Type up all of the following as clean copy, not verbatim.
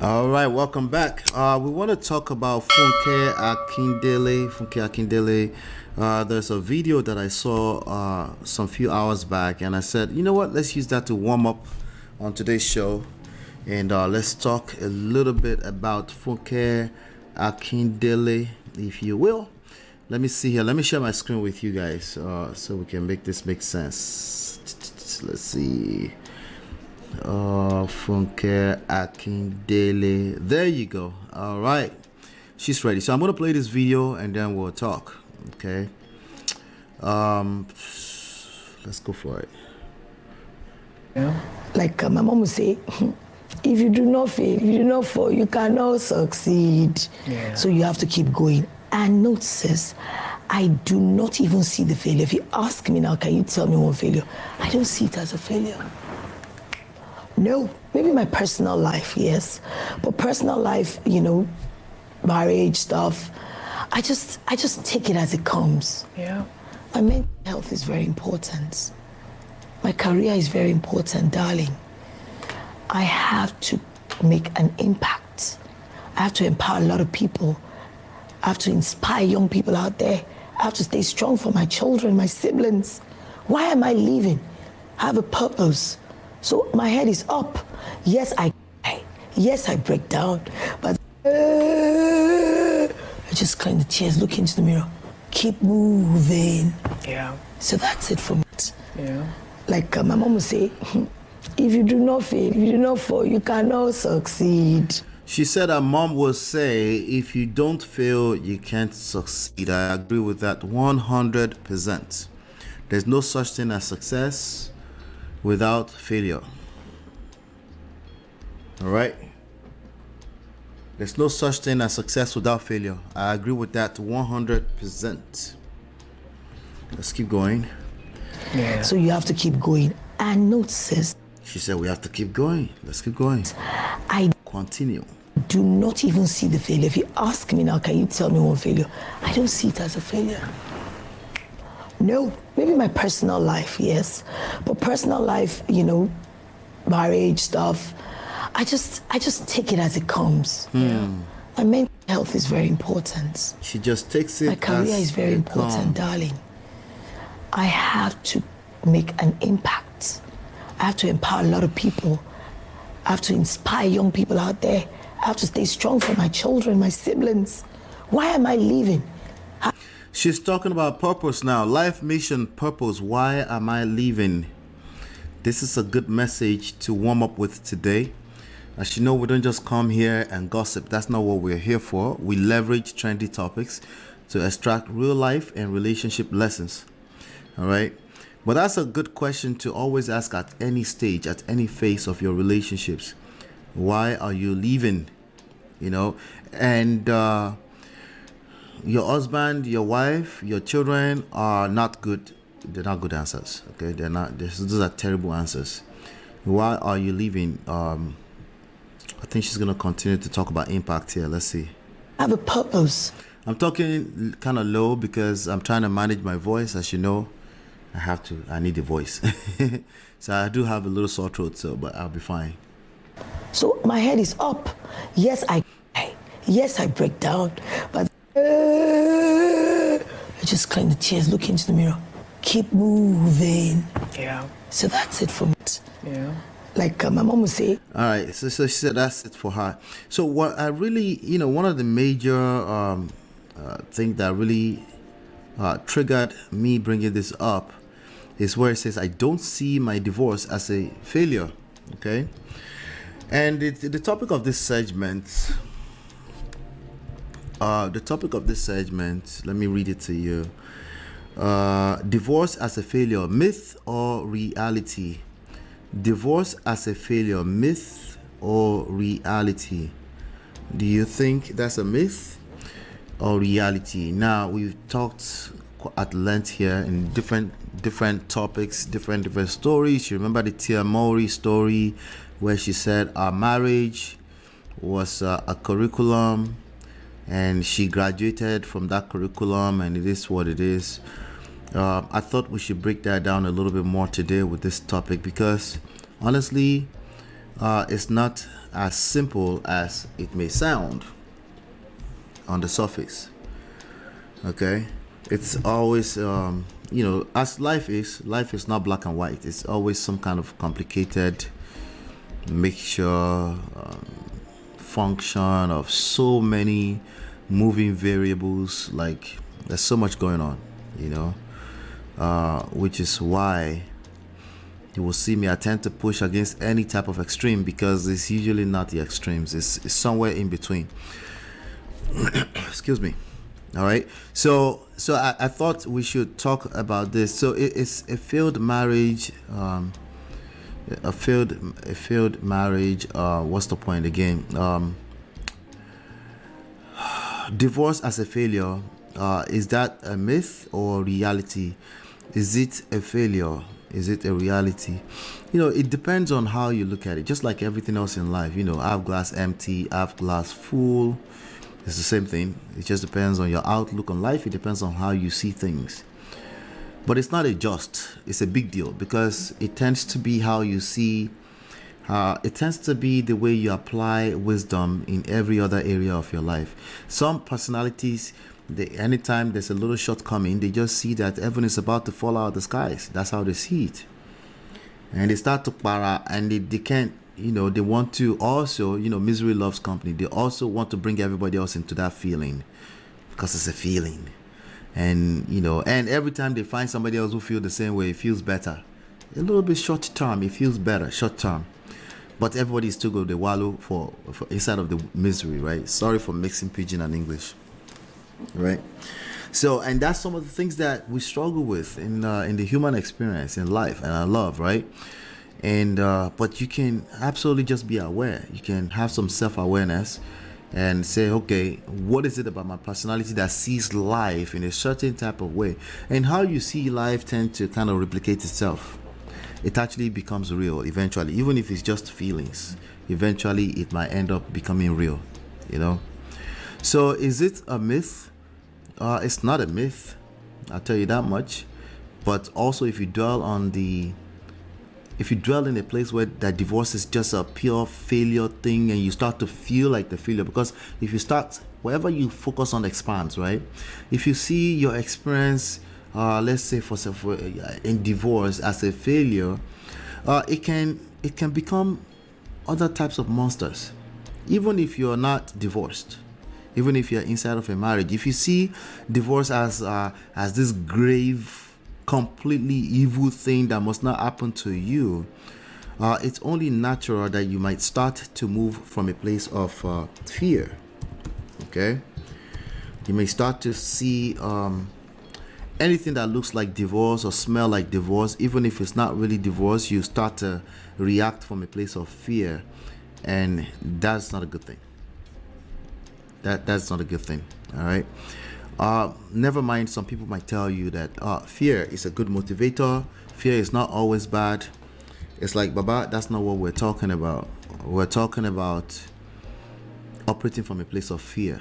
All right, welcome back. We want to talk about Funke Akindele. Funke Akindele. There's a video that I saw some few hours back, and I said, you know what? Let's use that to warm up on today's show, and let's talk a little bit about Funke Akindele, if you will. Let me see here. Let me share my screen with you guys so we can make this make sense. Let's see. Funke Akindele. There you go. All right, she's ready. So I'm gonna play this video and then we'll talk. Okay. Let's go for it. Yeah. Like my mom would say, if you do not fail, if you do not fall, you cannot succeed. Yeah. So you have to keep going. And note, sis, I do not even see the failure. If you ask me now, can you tell me one failure? I don't see it as a failure. No, maybe my personal life, yes. But personal life, marriage stuff, I just take it as it comes. Yeah. My mental health is very important. My career is very important, darling. I have to make an impact. I have to empower a lot of people. I have to inspire young people out there. I have to stay strong for my children, my siblings. Why am I leaving? I have a purpose. So my head is up. Yes, I break down, but I just clean the tears, look into the mirror, keep moving. Yeah. So that's it for me. Yeah. Like my mom would say, if you do not fail, if you do not fall, you cannot succeed. She said her mom will say, if you don't fail, you can't succeed. I agree with that 100%. There's no such thing as success without failure. All right? There's no such thing as success without failure. I agree with that 100%. Let's keep going. Yeah. So you have to keep going. And note, sis. She said we have to keep going. Let's keep going. I continue. Do not even see the failure. If you ask me now, can you tell me one failure? I don't see it as a failure. No, maybe my personal life, yes. But personal life, marriage stuff, I just take it as it comes. Yeah. My mental health is very important. She just takes it. My career is very important, darling. I have to make an impact. I have to empower a lot of people. I have to inspire young people out there. I have to stay strong for my children, my siblings. Why am I leaving? She's talking about purpose now. Life mission, purpose. Why am I leaving? This is a good message to warm up with today. As you know, we don't just come here and gossip. That's not what we're here for. We leverage trendy topics to extract real life and relationship lessons. All right. But that's a good question to always ask at any stage, at any phase of your relationships. Why are you leaving? And your husband, your wife, your children are not good. They're not good answers. Okay, they're not. Those are terrible answers. Why are you leaving? I think she's gonna continue to talk about impact here. Let's see. I have a purpose. I'm talking kind of low because I'm trying to manage my voice. As you know, I need the voice. So I do have a little sore throat, but I'll be fine. So my head is up. Yes, I break down, but I just clean the tears, look into the mirror, keep moving. Yeah. So that's it for me. Yeah. Like my mom would say. All right. So she said that's it for her. So what I really, one of the major thing that really triggered me bringing this up is where it says I don't see my divorce as a failure. Okay. And the topic of this segment. Let me read it to you. Divorce as a failure, myth or reality? Divorce as a failure, myth or reality? Do you think that's a myth or reality? Now, we've talked at length here in different topics, different stories. You remember the Tia Mowry story where she said our marriage was a curriculum, and she graduated from that curriculum, and it is what it is. I thought we should break that down a little bit more today with this topic because honestly, it's not as simple as it may sound on the surface. Okay, it's always as life is not black and white. It's always some kind of complicated mixture, function of so many moving variables. Like, there's so much going on, which is why you will see me, I tend to push against any type of extreme, because it's usually not the extremes. It's somewhere in between. Excuse me. All right. So I thought we should talk about this. So it's a failed marriage. A failed marriage. What's the point again? Divorce as a failure. Is that a myth or reality? Is it a failure? Is it a reality? It depends on how you look at it. Just like everything else in life, half glass empty, half glass full. It's the same thing. It just depends on your outlook on life. It depends on how you see things. But it's not it's a big deal, because it tends to be how you see. It tends to be the way you apply wisdom in every other area of your life. Some personalities, anytime there's a little shortcoming, they just see that heaven is about to fall out of the skies. That's how they see it. And they start to para, and they can't, they want to also, misery loves company. They also want to bring everybody else into that feeling, because it's a feeling. And, and every time they find somebody else who feels the same way, it feels better. A little bit short term, it feels better, short term. But everybody is still going to wallow for inside of the misery, right? Sorry for mixing pidgin and English, right? So, and that's some of the things that we struggle with in the human experience, in life, and I love, right? And but you can absolutely just be aware. You can have some self-awareness and say, okay, what is it about my personality that sees life in a certain type of way? And how you see life tend to kind of replicate itself. It actually becomes real eventually, even if it's just feelings. Eventually, it might end up becoming real, So is it a myth? It's not a myth, I'll tell you that much. But also, if you dwell in a place where that divorce is just a pure failure thing, and you start to feel like the failure, because if you start, wherever you focus on expands, right? If you see your experience, let's say in divorce as a failure, it can become other types of monsters. Even if you're not divorced, even if you're inside of a marriage, if you see divorce as this grave, completely evil thing that must not happen to you, it's only natural that you might start to move from a place of fear. Okay, you may start to see anything that looks like divorce or smell like divorce, even if it's not really divorce. You start to react from a place of fear, and that's not a good thing. That's not a good thing. All right. Never mind, some people might tell you that fear is a good motivator. Fear is not always bad. It's like, Baba, that's not what we're talking about. We're talking about operating from a place of fear.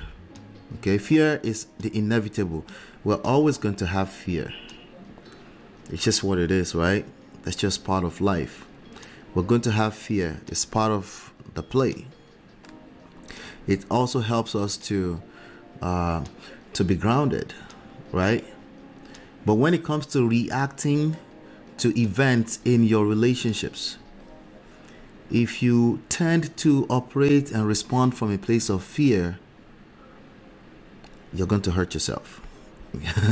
Okay, fear is the inevitable. We're always going to have fear. It's just what it is, right? That's just part of life. We're going to have fear. It's part of the play. It also helps us to be grounded, right? But when it comes to reacting to events in your relationships, if you tend to operate and respond from a place of fear, you're going to hurt yourself.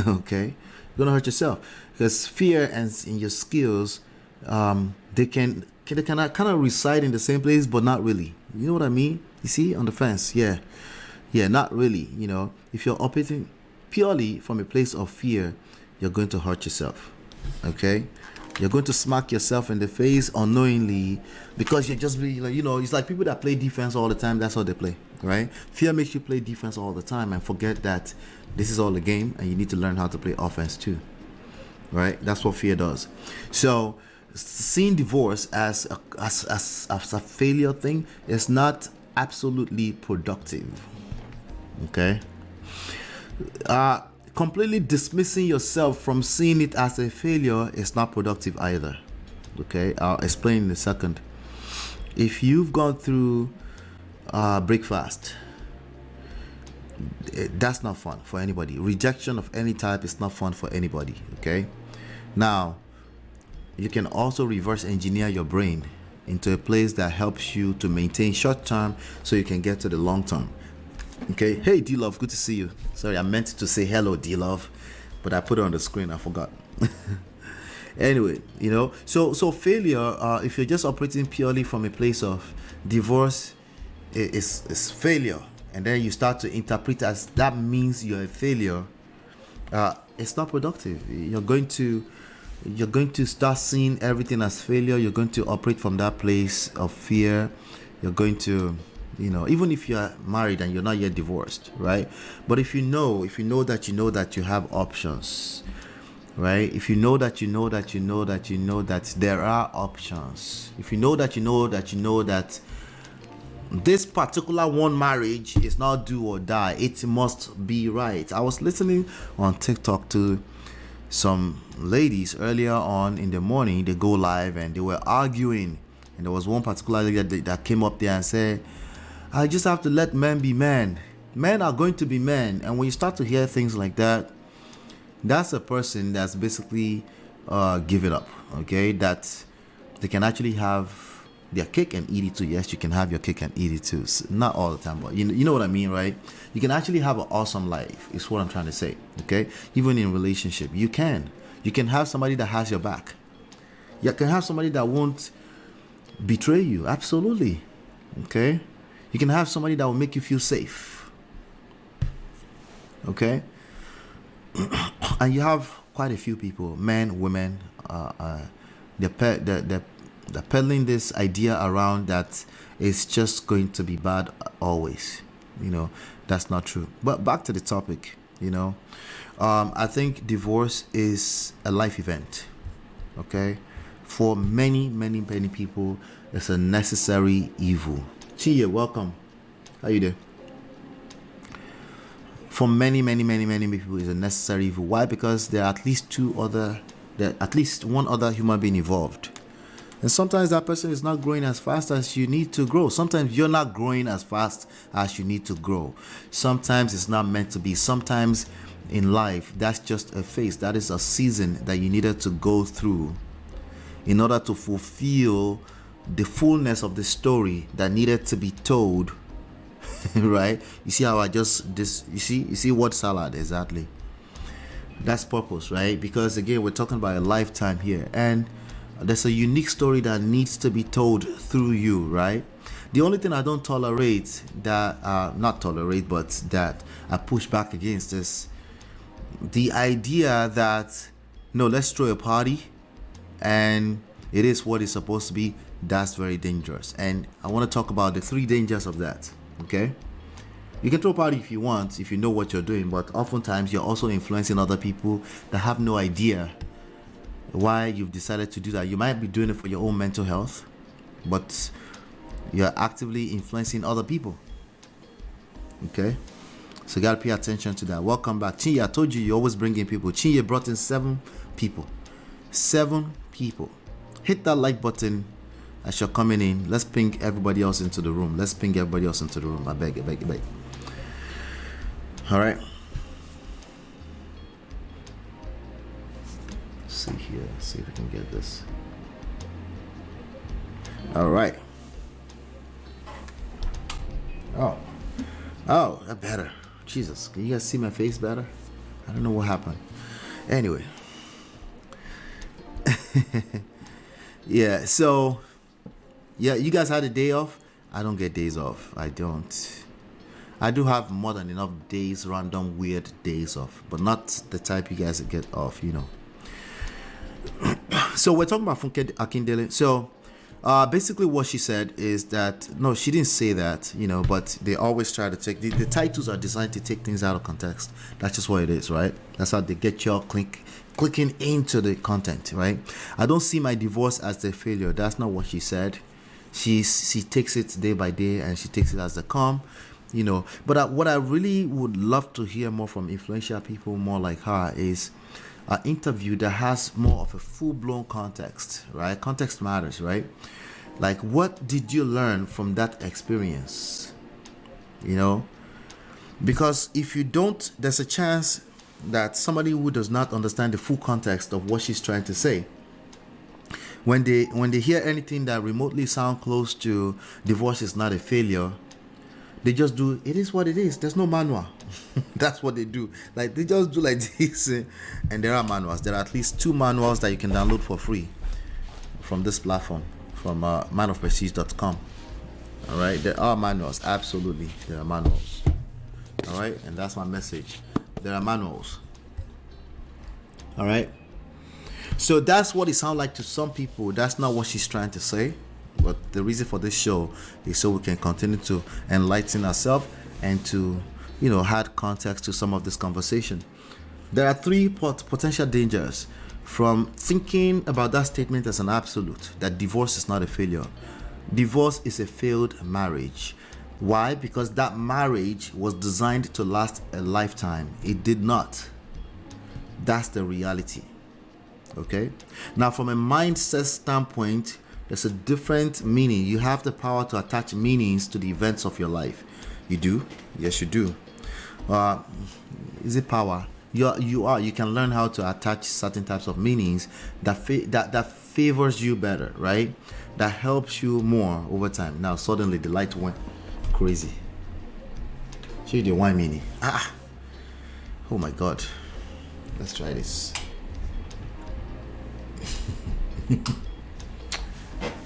Okay? You're going to hurt yourself, because fear and in your skills, they can kind of reside in the same place, but not really. You know what I mean? You see, on the fence. Yeah, not really. If you're operating purely from a place of fear, you're going to hurt yourself. Okay, you're going to smack yourself in the face unknowingly, because you're just it's like people that play defense all the time. That's how they play, right? Fear makes you play defense all the time and forget that this is all a game, and you need to learn how to play offense too, right? That's what fear does. So seeing divorce as a failure thing is not absolutely productive. Okay, completely dismissing yourself from seeing it as a failure is not productive either. Okay, I'll explain in a second. If you've gone through breakfast. That's not fun for anybody. Rejection of any type is not fun for anybody. Okay. Now, you can also reverse engineer your brain into a place that helps you to maintain short term so you can get to the long term. Okay. Hey, D Love, good to see you. Sorry, I meant to say hello, D Love, but I put it on the screen. I forgot. Anyway, so failure, if you're just operating purely from a place of divorce, is failure, and then you start to interpret as that means you're a failure. It's not productive. You're going to start seeing everything as failure. You're going to operate from that place of fear. You're going to, even if you're married and you're not yet divorced, right? But if you know that you have options, right? If you know that there are options, if you know that this particular one marriage is not do or die, it must be right. I was listening on TikTok to some ladies earlier on in the morning. They go live and they were arguing, and there was one particular lady that came up there and said, I just have to let men be men. Men are going to be men. And when you start to hear things like that, that's a person that's basically giving up. Okay, that they can actually have their cake and eat it too. Yes, you can have your cake and eat it too. Not all the time, but you know what I mean, right? You can actually have an awesome life, is what I'm trying to say. Okay, even in relationship, you can have somebody that has your back. You can have somebody that won't betray you. Absolutely. Okay, you can have somebody that will make you feel safe. Okay, and you have quite a few people, men, women, they're peddling this idea around that it's just going to be bad always. That's not true. But back to the topic, I think divorce is a life event. Okay, for many people, it's a necessary evil. Chia, welcome. How you doing? For many people, it's a necessary evil. Why? Because there are at least one other human being involved. And sometimes that person is not growing as fast as you need to grow. Sometimes you're not growing as fast as you need to grow. Sometimes it's not meant to be. Sometimes in life, that's just a phase. That is a season that you needed to go through in order to fulfill the fullness of the story that needed to be told. Right? You see how you see word salad exactly. That's purpose, right? Because again, we're talking about a lifetime here, and there's a unique story that needs to be told through you, right? The only thing I don't tolerate, that I push back against, is the idea that, no, let's throw a party and it is what it's supposed to be. That's very dangerous. And I want to talk about the 3 dangers of that, okay? You can throw a party if you want, if you know what you're doing, but oftentimes you're also influencing other people that have no idea why you've decided to do that. You might be doing it for your own mental health, but you're actively influencing other people. Okay, so you gotta pay attention to that. Welcome back, Chinye. I told you always bring in people. Chinye brought in 7 people. 7 people. Hit that like button as you're coming in. Let's ping everybody else into the room. I beg. All right. See here, see if we can get this. All right. Oh, that better. Jesus, can you guys see my face better? I don't know what happened. Anyway. Yeah, so you guys had a day off. I don't get days off. I don't. I do have more than enough days, random weird days off, but not the type you guys get off, So we're talking about Funke Akindele. So basically what she said is that, no, she didn't say that, but they always try to take, the titles are designed to take things out of context. That's just what it is, right? That's how they get you all clicking into the content, right? I don't see my divorce as a failure. That's not what she said. She takes it day by day and she takes it as they come, But what I really would love to hear more from influential people more like her is an interview that has more of a full-blown context, right? Context matters, right? Like, what did you learn from that experience? you know, because if you don't, there's a chance that somebody who does not understand the full context of what she's trying to say, when they hear anything that remotely sound close to divorce is not a failure, they just do, it is what it is. There's no manual. That's what they do. Like, they just do like this. And there are manuals. There are at least 2 manuals that you can download for free from this platform, from manofprestige.com. All right, there are manuals. Absolutely, there are manuals. All right, and that's my message. There are manuals. All right. So that's what it sounds like to some people. That's not what she's trying to say. But the reason for this show is so we can continue to enlighten ourselves and to, add context to some of this conversation. There are 3 potential dangers from thinking about that statement as an absolute, that divorce is not a failure. Divorce is a failed marriage. Why? Because that marriage was designed to last a lifetime. It did not. That's the reality. Okay? Now, from a mindset standpoint, there's a different meaning. You have the power to attach meanings to the events of your life. You do? Yes, you do. Is it power? You can learn how to attach certain types of meanings that favors you better, right? That helps you more over time. Now, suddenly the light went crazy. Show the wine meaning. Oh my God. Let's try this.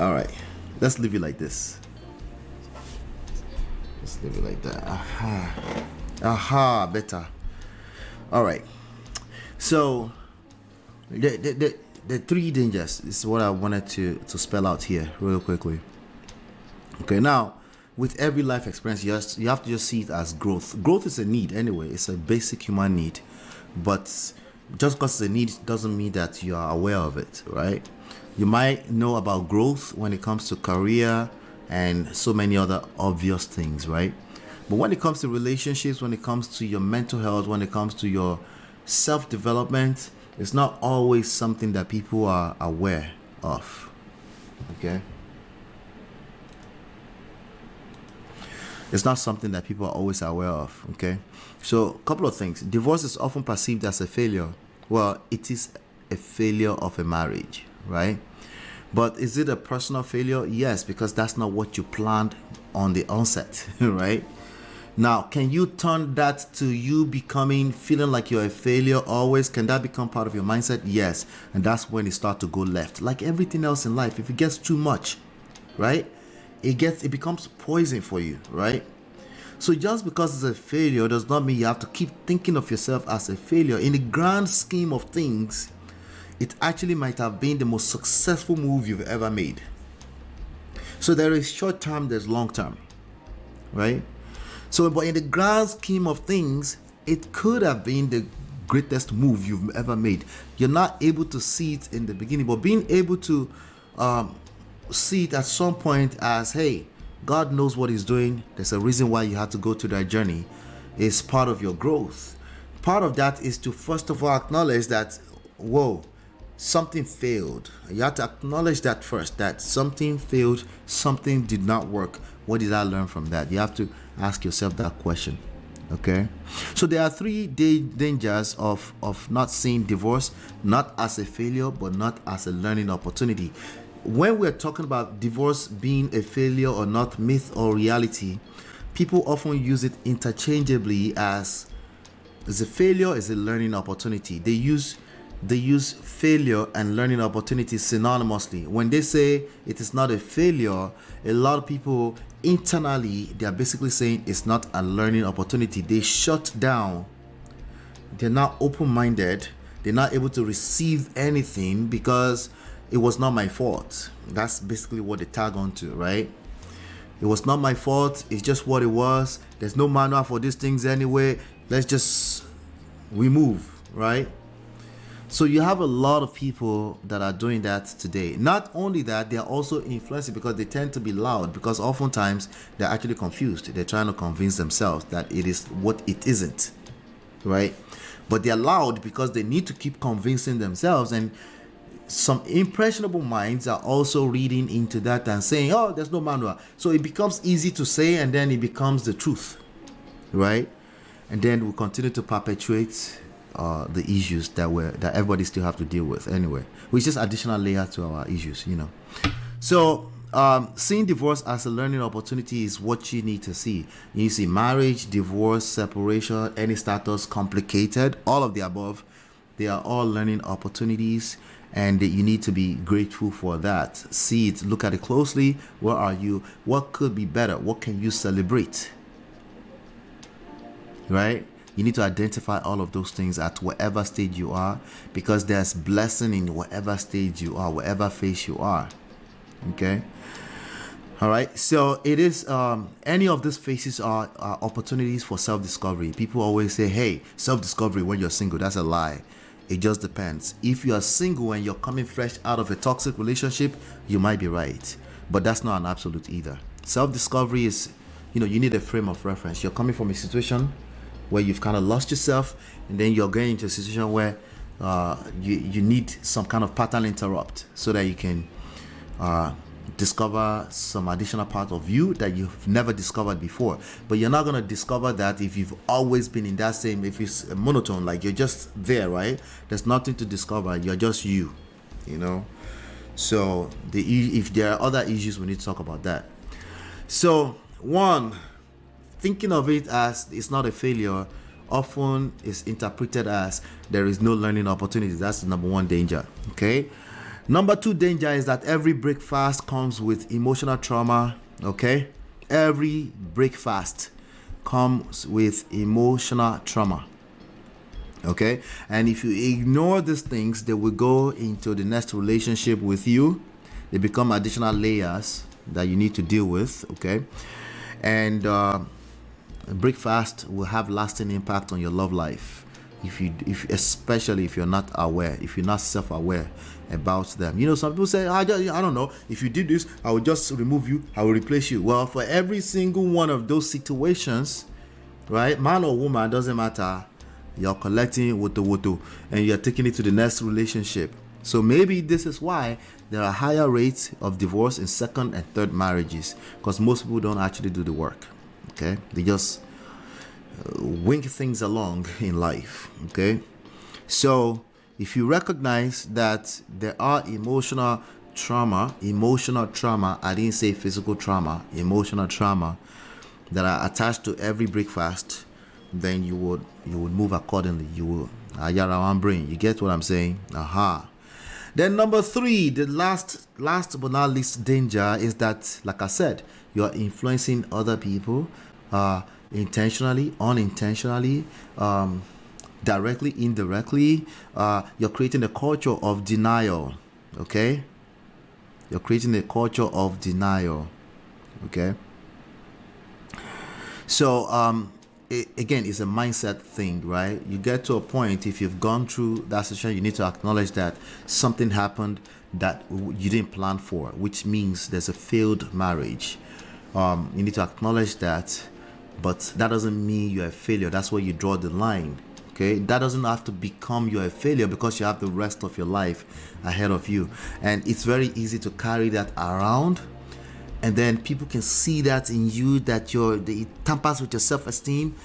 All right, let's leave it like this. Let's leave it like that. Better. All right. So the 3 dangers is what I wanted to spell out here real quickly. Okay, now with every life experience, you have to just see it as growth. Growth is a need anyway. It's a basic human need, but just because it's a need doesn't mean that you are aware of it, right? You might know about growth when it comes to career and so many other obvious things, right? But when it comes to relationships, when it comes to your mental health, when it comes to your self-development, it's not always something that people are aware of. Okay? It's not something that people are always aware of. Okay? So, a couple of things. Divorce is often perceived as a failure. Well, it is a failure of a marriage, right? But is it a personal failure? Yes, because that's not what you planned on the onset, right? Now, can you turn that to you feeling like you're a failure always? Can that become part of your mindset? Yes. And that's when it starts to go left. Like everything else in life, if it gets too much, right? It becomes poison for you, right? So just because it's a failure does not mean you have to keep thinking of yourself as a failure. In the grand scheme of things, it actually might have been the most successful move you've ever made. So there is short term, there's long term, right? So, but in the grand scheme of things, it could have been the greatest move you've ever made. You're not able to see it in the beginning, but being able to see it at some point as, hey, God knows what He's doing. There's a reason why you had to go through that journey. It's part of your growth. Part of that is to first of all acknowledge that, whoa, something failed. You have to acknowledge that first, that something failed, something did not work. What did I learn from that? You have to ask yourself that question. Okay? So there are 3 dangers of not seeing divorce not as a failure, but not as a learning opportunity. When we're talking about divorce being a failure or not, myth or reality, people often use it interchangeably as a failure is a learning opportunity. They use failure and learning opportunities synonymously. When they say it is not a failure, a lot of people internally, they are basically saying it's not a learning opportunity. They shut down. They're not open-minded. They're not able to receive anything because it was not my fault. That's basically what they tag onto, right? It was not my fault. It's just what it was. There's no manual for these things anyway. We move, right? So you have a lot of people that are doing that today. Not only that, they are also influencing because they tend to be loud, because oftentimes they're actually confused. They're trying to convince themselves that it is what it isn't, right? But they're loud because they need to keep convincing themselves, and some impressionable minds are also reading into that and saying, oh, there's no manual. So it becomes easy to say, and then it becomes the truth, right? And then we continue to perpetuate the issues that everybody still have to deal with anyway, which is additional layer to our issues, you know. So seeing divorce as a learning opportunity is what you need to see. You see marriage, divorce, separation, any status, complicated, all of the above, they are all learning opportunities, and you need to be grateful for that. See it, look at it closely. Where are you? What could be better? What can you celebrate? Right? You need to identify all of those things at whatever stage you are, because there's blessing in whatever stage you are, whatever phase you are. Okay? All right. So it is any of these phases are opportunities for self-discovery. People always say, hey, self-discovery when you're single. That's a lie. It just depends. If you are single and you're coming fresh out of a toxic relationship, you might be right. But that's not an absolute either. Self-discovery is, you know, you need a frame of reference. You're coming from a situation where you've kind of lost yourself, and then you're getting into a situation where you need some kind of pattern interrupt so that you can discover some additional part of you that you've never discovered before. But you're not going to discover that if you've always been in that same, if it's a monotone, like you're just there, right? There's nothing to discover. You're just you know. So if there are other issues, we need to talk about that. So one, thinking of it as it's not a failure often is interpreted as there is no learning opportunity. That's the number one danger. Okay. Number two danger is that every breakfast comes with emotional trauma. Okay. Every breakfast comes with emotional trauma. Okay. And if you ignore these things, they will go into the next relationship with you. They become additional layers that you need to deal with. Okay. And breakfast will have lasting impact on your love life especially if you're not aware, if you're not self-aware about them. You know, some people say, I don't know, if you did this, I will just remove you, I will replace you. Well, for every single one of those situations, right, man or woman, doesn't matter, you're collecting woto and you're taking it to the next relationship. So maybe this is why there are higher rates of divorce in second and third marriages, because most people don't actually do the work. Okay, they just wink things along in life. Okay, so if you recognize that there are emotional trauma, I didn't say physical trauma, emotional trauma that are attached to every breakfast, then you would move accordingly. You will ayara brain. You get what I'm saying? Aha. Then number three, the last but not least danger is that, like I said, you're influencing other people intentionally, unintentionally, directly, indirectly. You're creating a culture of denial. Okay? You're creating a culture of denial. Okay? So, again, it's a mindset thing, right? You get to a point, if you've gone through that situation, you need to acknowledge that something happened that you didn't plan for, which means there's a failed marriage. You need to acknowledge that, but that doesn't mean you're a failure. That's where you draw the line. Okay, that doesn't have to become you're a failure, because you have the rest of your life ahead of you, and it's very easy to carry that around. And then people can see that in you, that it tampers with your self-esteem,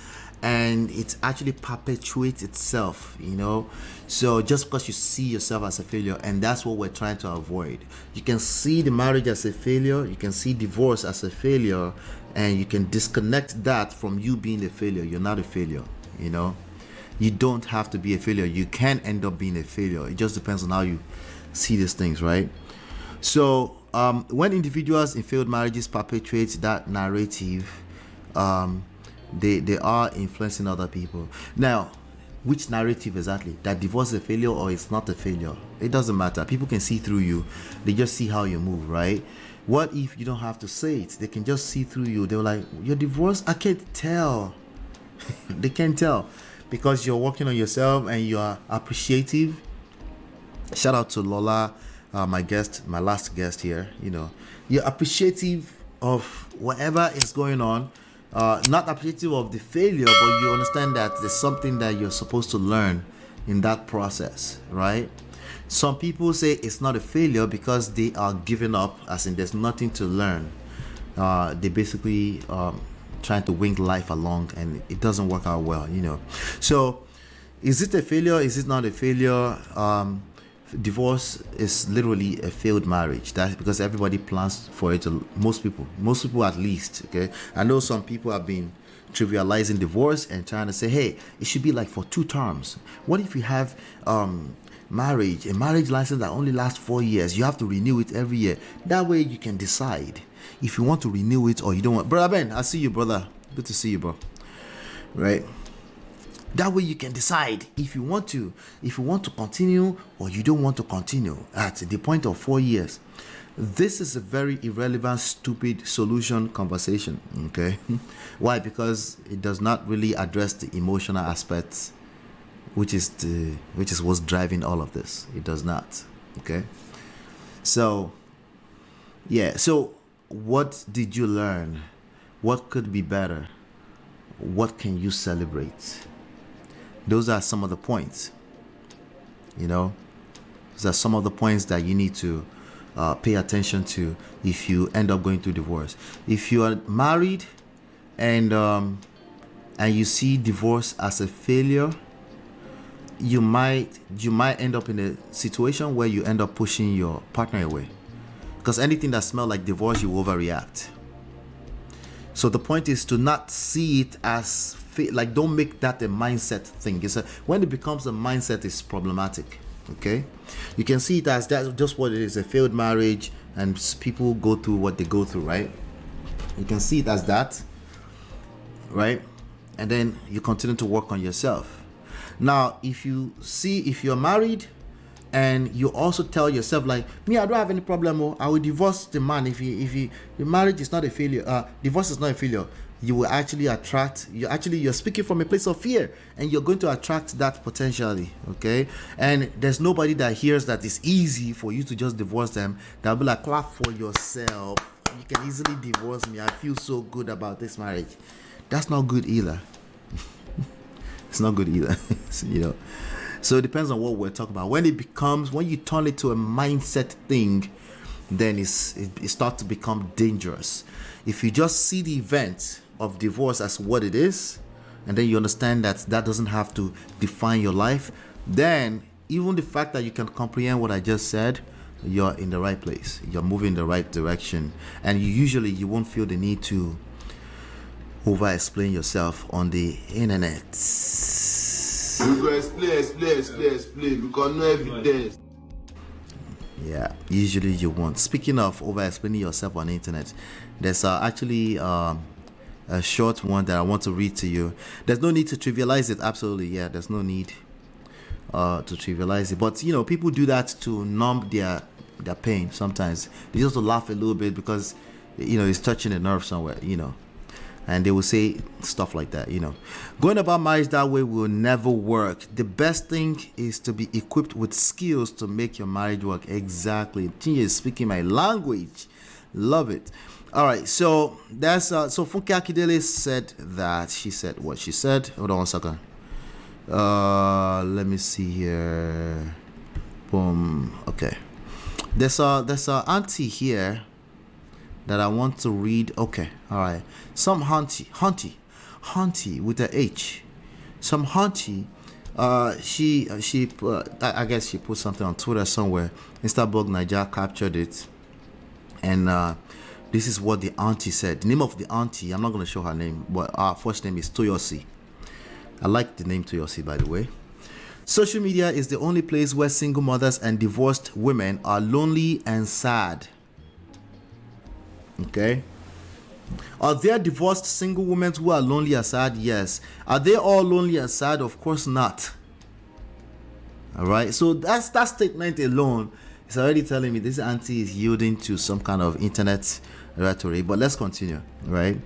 and it actually perpetuates itself, you know. So just because you see yourself as a failure, and that's what we're trying to avoid. You can see the marriage as a failure, you can see divorce as a failure, and you can disconnect that from you being a failure. You're not a failure, you know. You don't have to be a failure. You can end up being a failure. It just depends on how you see these things, right? So when individuals in failed marriages perpetuate that narrative, they are influencing other people. Now, which narrative exactly? That divorce is a failure or it's not a failure? It doesn't matter. People can see through you. They just see how you move, right? What if you don't have to say it? They can just see through you. They're like, you're divorced? I can't tell. They can't tell, because you're working on yourself and you are appreciative. Shout out to Lola, my last guest here. You know, you're appreciative of whatever is going on, not appreciative of the failure, but you understand that there's something that you're supposed to learn in that process, right? Some people say it's not a failure because they are giving up, as in there's nothing to learn. They basically trying to wing life along, and it doesn't work out well, So, is it a failure? Is it not a failure? Divorce is literally a failed marriage. That's because everybody plans for it. Most people at least. Okay, I know some people have been trivializing divorce and trying to say, hey, it should be like for 2 terms. What if you have a marriage license that only lasts 4 years? You have to renew it every year. That way you can decide if you want to renew it or you don't want. Brother Ben, I see you, brother. Good to see you, bro. Right? That way you can decide if you want to continue or you don't want to continue at the point of 4 years. This is a very irrelevant, stupid solution conversation. Okay, why? Because it does not really address the emotional aspects, which is what's driving all of this. It does not. Okay, so yeah. So what did you learn? What could be better? What can you celebrate? Those are some of the points. Those are some of the points that you need to pay attention to if you end up going through divorce. If you are married and you see divorce as a failure, you might end up in a situation where you end up pushing your partner away, because anything that smells like divorce, you overreact. So the point is to not see it as like, don't make that a mindset thing. When it becomes a mindset, it's problematic. Okay, you can see it as that's just what it is, a failed marriage, and people go through what they go through, right? You can see it as that, right? And then you continue to work on yourself. Now, if you're married and you also tell yourself, like, me, I don't have any problem, I will divorce the man. If your marriage is not a failure, divorce is not a failure, you will actually you're speaking from a place of fear, and you're going to attract that potentially. Okay, and there's nobody that hears that it's easy for you to just divorce them. They'll be like, clap for yourself, you can easily divorce me, I feel so good about this marriage. That's not good either. It's not good either. So it depends on what we're talking about. When you turn it to a mindset thing, then it starts to become dangerous. If you just see the event of divorce as what it is, and then you understand that doesn't have to define your life, then even the fact that you can comprehend what I just said, you're in the right place. You're moving in the right direction, and you won't feel the need to over-explain yourself on the internet. You go explain because no evidence. Yeah, usually you won't. Speaking of over-explaining yourself on the internet, there's actually a short one that I want to read to you. There's no need to trivialize it. Absolutely, yeah. There's no need to trivialize it. But people do that to numb their pain. Sometimes they just laugh a little bit because it's touching a nerve somewhere. And they will say stuff like that. Going about marriage that way will never work. The best thing is to be equipped with skills to make your marriage work. Exactly. Tinye is speaking my language. Love it. All right, so that's so Funke Akindele said that. She said what she said. Hold on 1 second. Let me see here. Boom. Okay. There's a auntie here that I want to read. Okay. All right. Some hunty with a H. Some hunty. She put, I guess she put something on Twitter somewhere. Instablog Niger captured it, and this is what the auntie said. The name of the auntie, I'm not going to show her name, but our first name is Toyosi. I like the name Toyosi, by the way. Social media is the only place where single mothers and divorced women are lonely and sad. Okay? Are there divorced single women who are lonely and sad? Yes. Are they all lonely and sad? Of course not. All right? So that statement alone is already telling me this auntie is yielding to some kind of internet rhetoric. But let's continue, right?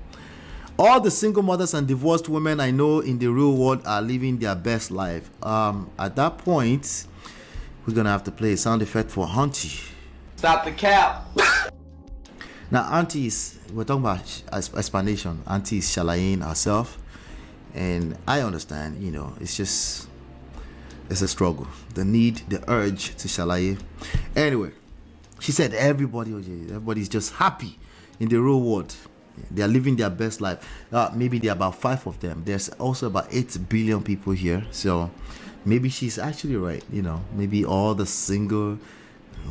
All the single mothers and divorced women I know in the real world are living their best life. At that point, we're going to have to play a sound effect for Auntie. Stop the cap. Now, Auntie is, we're talking about explanation. Auntie is shalayin herself. And I understand, it's a struggle. The need, the urge to shalaye. Anyway, she said everybody's just happy in the real world. They are living their best life. Maybe there are about 5 of them. There's also about 8 billion people here. So maybe she's actually right. Maybe all the single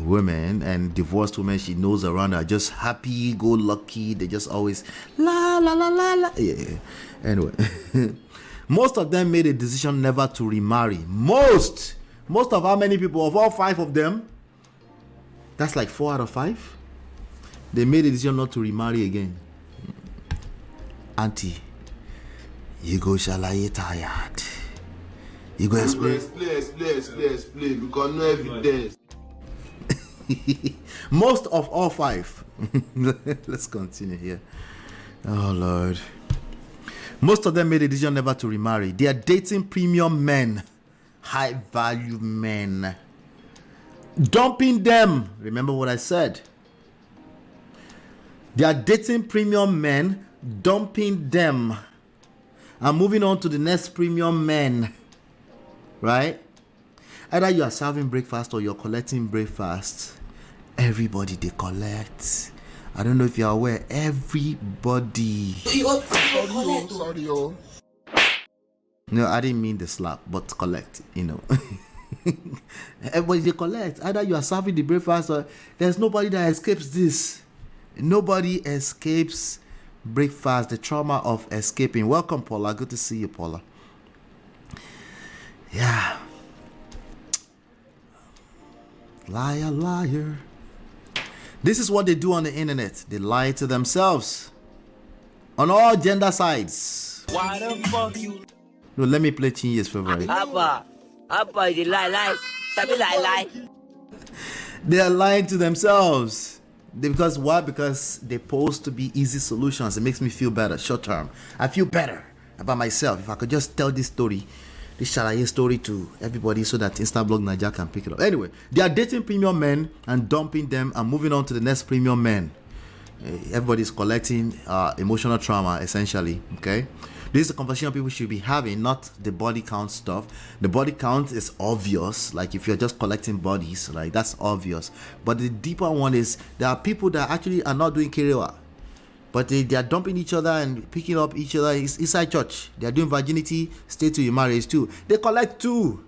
women and divorced women she knows around are just happy, go lucky. They just always la la la la la. Yeah. Anyway, most of them made a decision never to remarry. Most of how many people? Of all 5 of them, that's like 4 out of 5. They made a decision not to remarry again. Auntie, you go shalaye tired. You go explain. Explain. Because no evidence. Most of all 5. Let's continue here. Oh Lord. Most of them made a decision never to remarry. They are dating premium men, high value men, dumping them. Remember what I said. They are dating premium men, dumping them, and moving on to the next premium men. Right? Either you are serving breakfast or you're collecting breakfast. Everybody they collect. I don't know if you're aware. Everybody. Sorry. No, I didn't mean the slap, but collect. Everybody they collect. Either you are serving the breakfast or there's nobody that escapes this. Nobody escapes breakfast. The trauma of escaping. Welcome, Paula. Good to see you, Paula. Yeah. Liar, liar. This is what they do on the internet. They lie to themselves. On all gender sides. Why the fuck you? No, let me play Chinye's favorite. Abba, you lie. Sabi lie. They are lying to themselves. Because why? Because they pose to be easy solutions. It makes me feel better, short term. I feel better about myself if I could just tell this story. This Shalaye story to everybody so that Instablog Nigeria can pick it up. Anyway, they are dating premium men and dumping them and moving on to the next premium men. Everybody's collecting emotional trauma, essentially. Okay, this is a conversation people should be having, not the body count stuff. The body count is obvious, like if you're just collecting bodies, like that's obvious. But the deeper one is there are people that actually are not doing kerewa. But they are dumping each other and picking up each other inside church. They are doing virginity, stay till your marriage too. They collect too.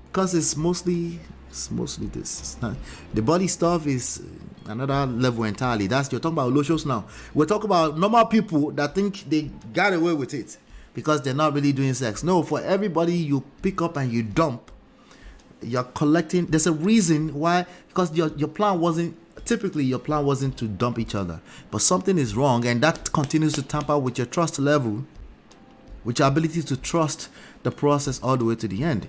Because it's mostly this. It's not, the body stuff is another level entirely. You're talking about lotions now. We're talking about normal people that think they got away with it because they're not really doing sex. No, for everybody you pick up and you dump, you're collecting. There's a reason why, because your plan wasn't to dump each other, but something is wrong, and that continues to tamper with your trust level, with your ability to trust the process all the way to the end.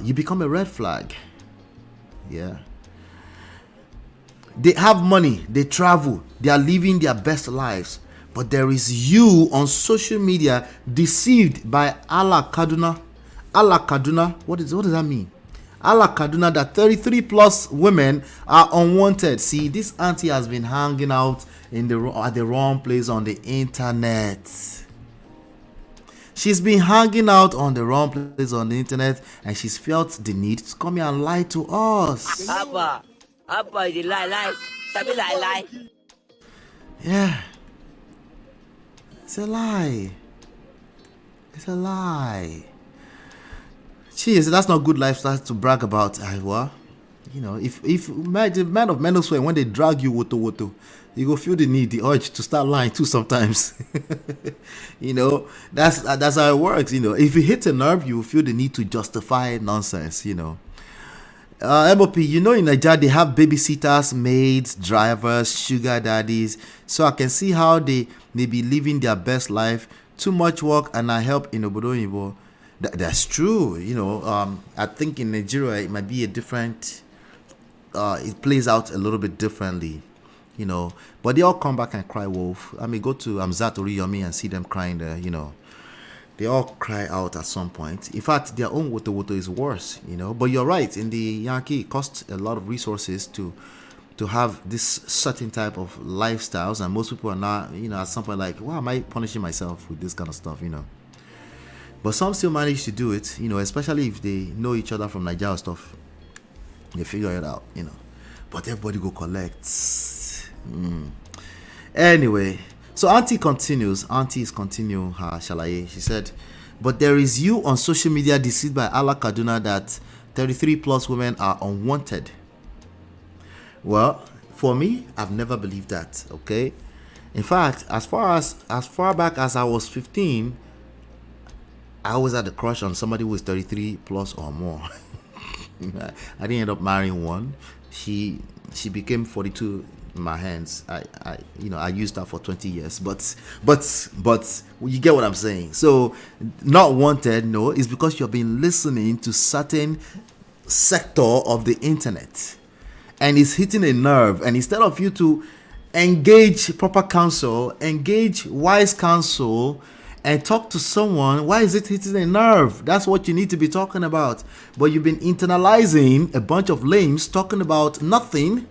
You become a red flag. Yeah. They have money, they travel, they are living their best lives, but there is you on social media deceived by Allah Kaduna. What does that mean? Allah Kaduna, that 33 plus women are unwanted. See, this auntie has been hanging out at the wrong place on the internet. She's been hanging out on the wrong place on the internet, and she's felt the need to come here and lie to us. Abba, you lie. Sabi lie. Yeah. It's a lie. Cheers, that's not good lifestyle to brag about. If man of men swear when they drag you woto, you go feel the urge to start lying too sometimes. That's how it works. If you hit a nerve, you feel the need to justify nonsense. MOP, in Nigeria they have babysitters, maids, drivers, sugar daddies. So I can see how they may be living their best life. Too much work and I help in Obodo Oyibo. That's true. I think in Nigeria it might be a different. It plays out a little bit differently, But they all come back and cry wolf. I mean, go to Amzat Oriyomi and see them crying there. They all cry out at some point. In fact, their own woto is worse. But you're right. In the Yankee, it costs a lot of resources to have this certain type of lifestyles, and most people are not. At some point, like, why am I punishing myself with this kind of stuff? But some still manage to do it, especially if they know each other from Nigeria stuff. They figure it out, But everybody go collect. Anyway, So Auntie continues. Auntie is continuing her shalaye. She said, but there is you on social media deceived by Allah Kaduna that 33 plus women are unwanted. Well, for me, I've never believed that. Okay. In fact, as far back as I was 15, I always had a crush on somebody who was 33 plus or more. I didn't end up marrying one. She became 42 in my hands. I used her for 20 years. But you get what I'm saying. So not wanted, no, it's because you've been listening to certain sector of the internet and it's hitting a nerve. And instead of you to engage proper counsel, engage wise counsel, and talk to someone, why is it hitting a nerve? That's what you need to be talking about. But you've been internalizing a bunch of lames talking about nothing,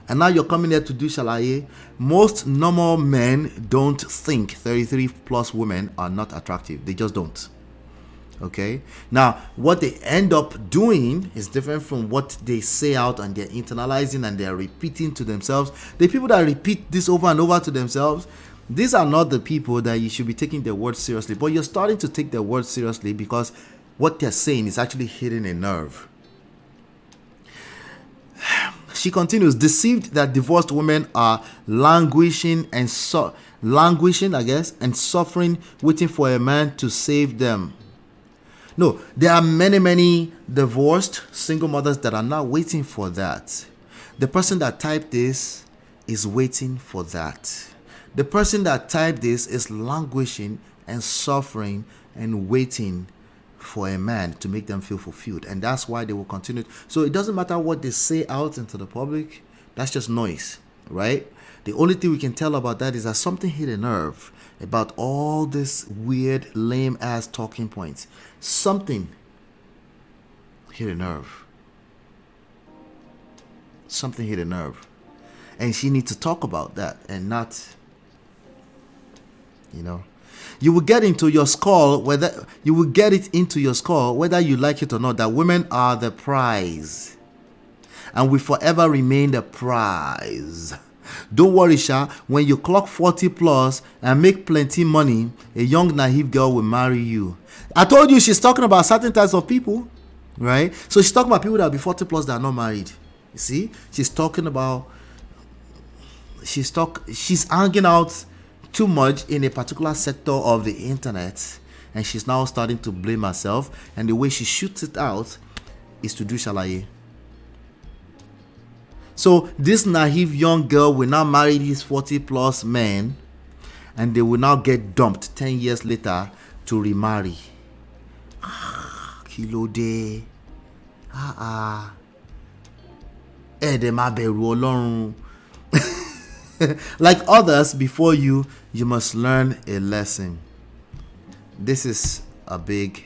and now you're coming here to do shalaye. Most normal men don't think 33 plus women are not attractive. They just don't. Okay? Now, what they end up doing is different from what they say out, and they're internalizing and they're repeating to themselves. The people that repeat this over and over to themselves, these are not the people that you should be taking their words seriously. But you're starting to take their words seriously because what they're saying is actually hitting a nerve. She continues, deceived that divorced women are languishing, I guess, and suffering, waiting for a man to save them. No, there are many divorced single mothers that are not waiting for that. The person that typed this is waiting for that. The person that typed this is languishing and suffering and waiting for a man to make them feel fulfilled. And that's why they will continue. So it doesn't matter what they say out into the public. That's just noise, right? The only thing we can tell about that is that something hit a nerve about all this weird, lame-ass talking points. Something hit a nerve. Something hit a nerve. And she needs to talk about that and not... you will get into your skull whether you like it or not, that women are the prize and will forever remain the prize. Don't worry, Sha, when you clock 40 plus and make plenty money, a young naive girl will marry you. I told you she's talking about certain types of people, right? So she's talking about people that will be 40 plus that are not married. You see, she's hanging out too much in a particular sector of the internet, and she's now starting to blame herself, and the way she shoots it out is to do shalaye. So this naive young girl will now marry these 40 plus men, and they will now get dumped 10 years later to remarry. Kilo de like others before you, you must learn a lesson. This is a big,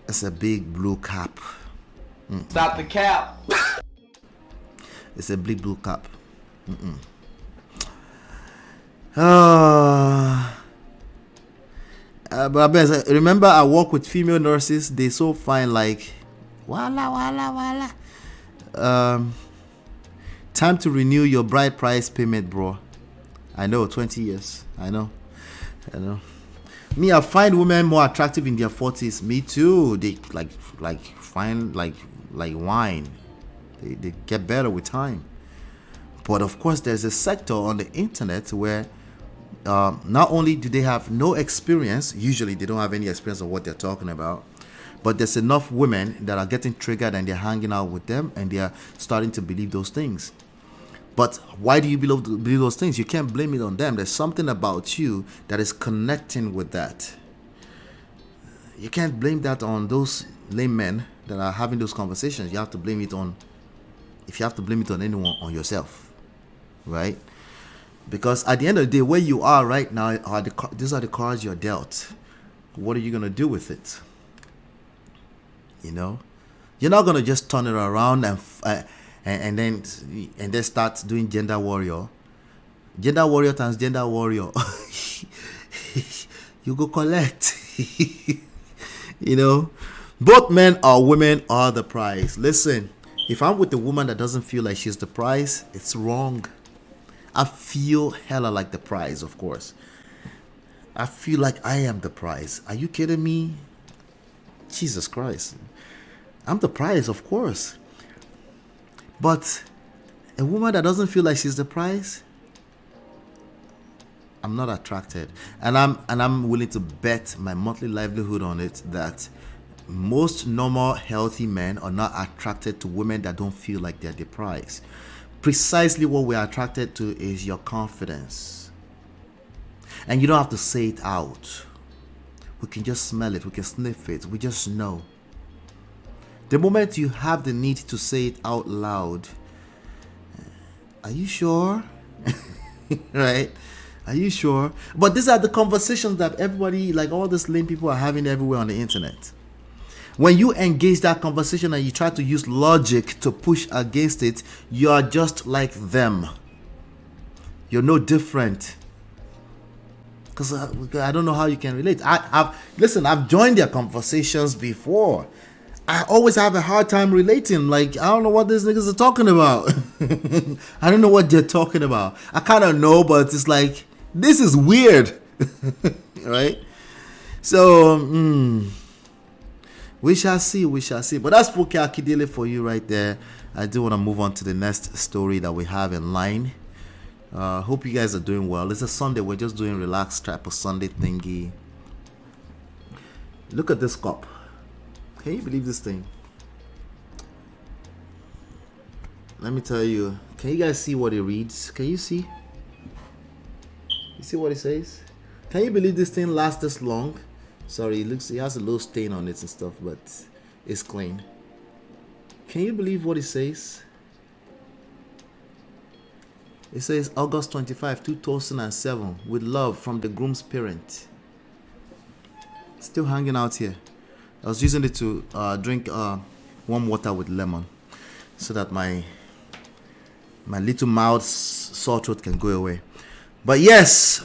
it's a big blue cap. Stop the cap. It's a big blue cap. But remember, I work with female nurses. They so fine, like, wala. Time to renew your bride price payment, bro. I know, 20 years. I know. Me, I find women more attractive in their 40s. Me too. They like fine, like wine. They get better with time. But of course, there's a sector on the internet where not only do they have no experience, usually they don't have any experience of what they're talking about, but there's enough women that are getting triggered and they're hanging out with them and they're starting to believe those things. But why do you believe those things? You can't blame it on them. There's something about you that is connecting with that. You can't blame that on those lame men that are having those conversations. You have to blame it on, if you have to blame it on anyone, on yourself, right? Because at the end of the day, where you are right now, these are the cards you're dealt. What are you going to do with it? You're not going to just turn it around and then start doing gender warrior times gender warrior. You go collect. Both men or women are the prize. Listen, if I'm with a woman that doesn't feel like she's the prize, it's wrong. I feel hella like the prize, of course. I feel like I am the prize. Are you kidding me? Jesus Christ. I'm the prize, of course. But a woman that doesn't feel like she's the prize, I'm not attracted. And I'm willing to bet my monthly livelihood on it that most normal, healthy men are not attracted to women that don't feel like they're the prize. Precisely what we're attracted to is your confidence. And you don't have to say it out. We can just smell it. We can sniff it. We just know. The moment you have the need to say it out loud, are you sure? Right? Are you sure? But these are the conversations that everybody, like all these lame people, are having everywhere on the internet. When you engage that conversation and you try to use logic to push against it, you are just like them. You're no different. Because I don't know how you can relate. I've joined their conversations before. I always have a hard time relating. Like, I don't know what these niggas are talking about. I don't know what they're talking about. I kind of know, but it's like, this is weird. Right? So, we shall see. But that's Funke Akindele for you right there. I do want to move on to the next story that we have in line. Hope you guys are doing well. It's a Sunday. We're just doing relaxed type of Sunday thingy. Look at this cup. Can you believe this thing? Let me tell you. Can you guys see what it reads? Can you see? You see what it says? Can you believe this thing lasts this long? Sorry, it has a little stain on it and stuff, but it's clean. Can you believe what it says? It says August 25, 2007, with love from the groom's parent. Still hanging out here. I was using it to drink warm water with lemon so that my little mouth sore throat can go away. But yes,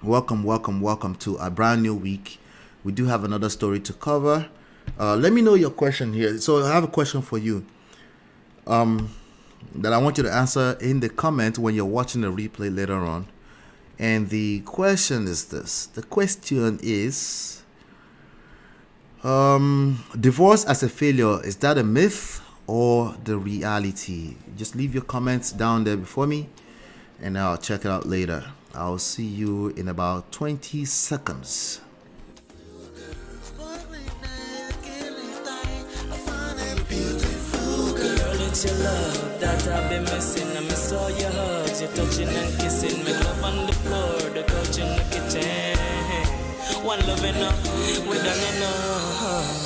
welcome to a brand new week. We do have another story to cover. Let me know your question here. So I have a question for you that I want you to answer in the comment when you're watching the replay later on. And the question is this. The question is, divorce as a failure, is that a myth or the reality? Just leave your comments down there before me and I'll check it out later. I'll see you in about 20 seconds. It's your love that I've been missing. I miss all your hugs, your touching and kissing. Make love on the floor, the couch in the kitchen. One love enough, we done enough.